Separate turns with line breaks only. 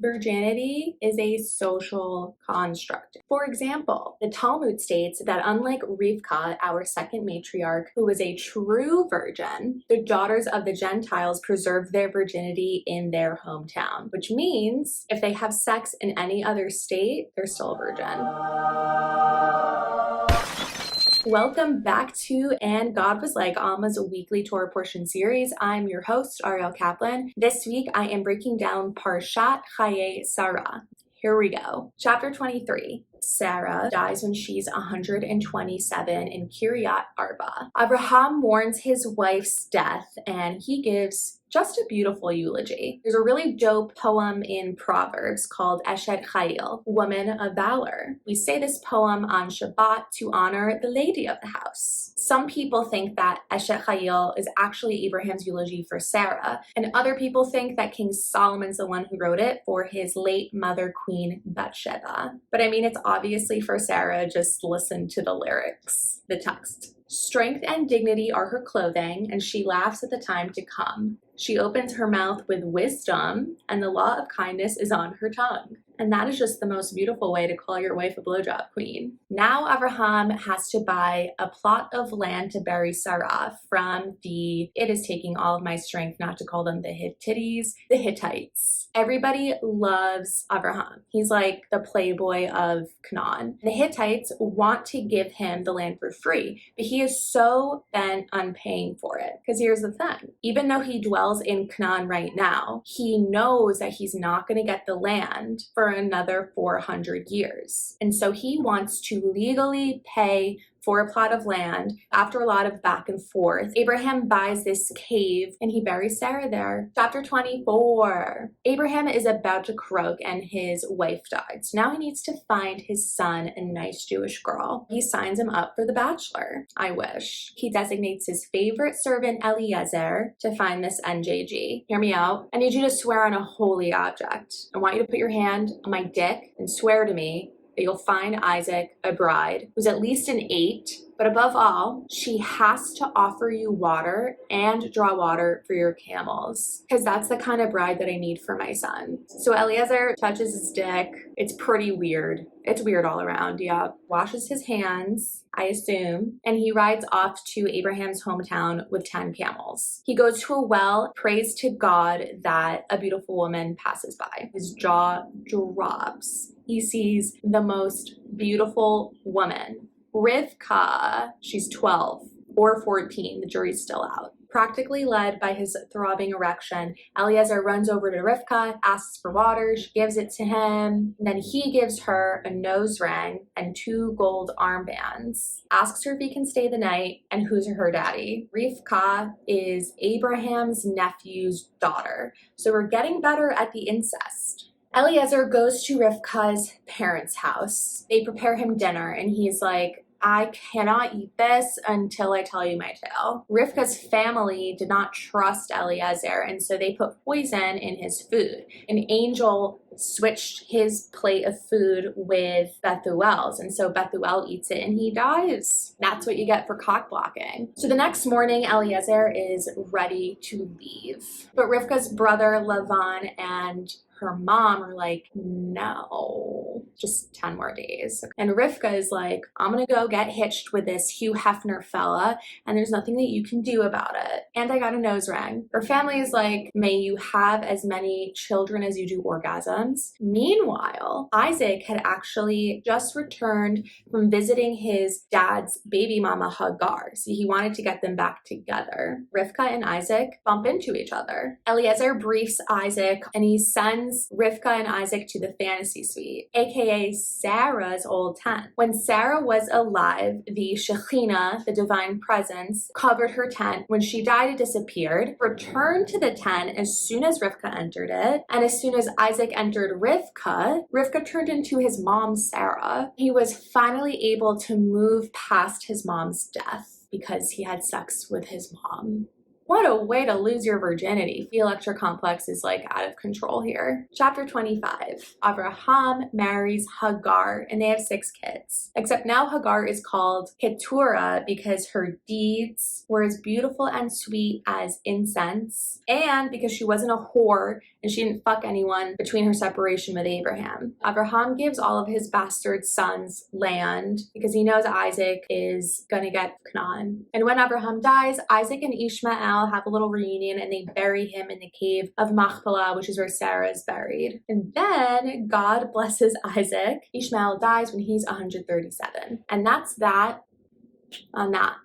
Virginity is a social construct. For example, the Talmud states that unlike Rivka, our second matriarch, who was a true virgin, the daughters of the Gentiles preserved their virginity in their hometown, which means if they have sex in any other state, they're still a virgin. Welcome back to And God Was Like, Alma's weekly Torah portion series. I'm your host, Ariel Kaplan. This week, I am breaking down Parashat Chayei Sarah. Here we go. Chapter 23. Sarah dies when she's 127 in Kiryat Arba. Abraham mourns his wife's death and he gives just a beautiful eulogy. There's a really dope poem in Proverbs called Eshet Chayil, Woman of Valor. We say this poem on Shabbat to honor the lady of the house. Some people think that Eshet Chayil is actually Abraham's eulogy for Sarah, and other people think that King Solomon's the one who wrote it for his late mother, Queen Bathsheba. But I mean, it's obviously for Sarah, just listen to the lyrics, the text. Strength and dignity are her clothing, and she laughs at the time to come. She opens her mouth with wisdom, and the law of kindness is on her tongue. And that is just the most beautiful way to call your wife a blowjob queen. Now Abraham has to buy a plot of land to bury Sarah from it is taking all of my strength not to call them the Hittites. Everybody loves Abraham. He's like the playboy of Canaan. The Hittites want to give him the land for free, but he is so bent on paying for it. Because here's the thing. Even though he dwells in Canaan right now, he knows that he's not going to get the land for another 400 years. And so he wants to legally pay for a plot of land. After a lot of back and forth, Abraham buys this cave and he buries Sarah there. Chapter 24. Abraham is about to croak and his wife died. So now he needs to find his son, a nice Jewish girl. He signs him up for the bachelor. I wish. He designates his favorite servant, Eliezer, to find this NJG. Hear me out. I need you to swear on a holy object. I want you to put your hand on my dick and swear to me that you'll find Isaac a bride who's at least an 8, but above all, she has to offer you water and draw water for your camels, because that's the kind of bride that I need for my son. So Eliezer touches his dick. It's pretty weird. It's weird all around, yeah. Washes his hands, I assume, and he rides off to Abraham's hometown with 10 camels. He goes to a well, prays to God that a beautiful woman passes by. His jaw drops. He sees the most beautiful woman, Rivka. She's 12 or 14, the jury's still out. Practically led by his throbbing erection, Eliezer runs over to Rivka, asks for water, she gives it to him, and then he gives her a nose ring and 2 gold armbands, asks her if he can stay the night, and who's her daddy. Rivka is Abraham's nephew's daughter, so we're getting better at the incest. Eliezer goes to Rivka's parents' house. They prepare him dinner, and he's like, I cannot eat this until I tell you my tale. Rivka's family did not trust Eliezer, and so they put poison in his food. An angel switched his plate of food with Bethuel's, and so Bethuel eats it and he dies. That's what you get for cock blocking. So the next morning, Eliezer is ready to leave, but Rivka's brother Lavan and her mom are like, no, just 10 more days. And Rivka is like, I'm gonna go get hitched with this Hugh Hefner fella, and there's nothing that you can do about it. And I got a nose ring. Her family is like, may you have as many children as you do orgasms. Meanwhile, Isaac had actually just returned from visiting his dad's baby mama Hagar. So he wanted to get them back together. Rivka and Isaac bump into each other. Eliezer briefs Isaac and he sends Rivka and Isaac to the fantasy suite, aka Sarah's old tent. When Sarah was alive, the Shekhinah, the divine presence, covered her tent. When she died, it disappeared, returned to the tent as soon as Rivka entered it, and as soon as Isaac entered Rivka turned into his mom, Sarah. He was finally able to move past his mom's death because he had sex with his mom. What a way to lose your virginity. The Electra complex is like out of control here. Chapter 25. Avraham marries Hagar and they have 6 kids. Except now Hagar is called Keturah because her deeds were as beautiful and sweet as incense, and because she wasn't a whore and she didn't fuck anyone between her separation with Abraham. Abraham gives all of his bastard sons land because he knows Isaac is gonna get Canaan. And when Abraham dies, Isaac and Ishmael have a little reunion and they bury him in the cave of Machpelah, which is where Sarah is buried. And then God blesses Isaac. Ishmael dies when he's 137. And that's that on that.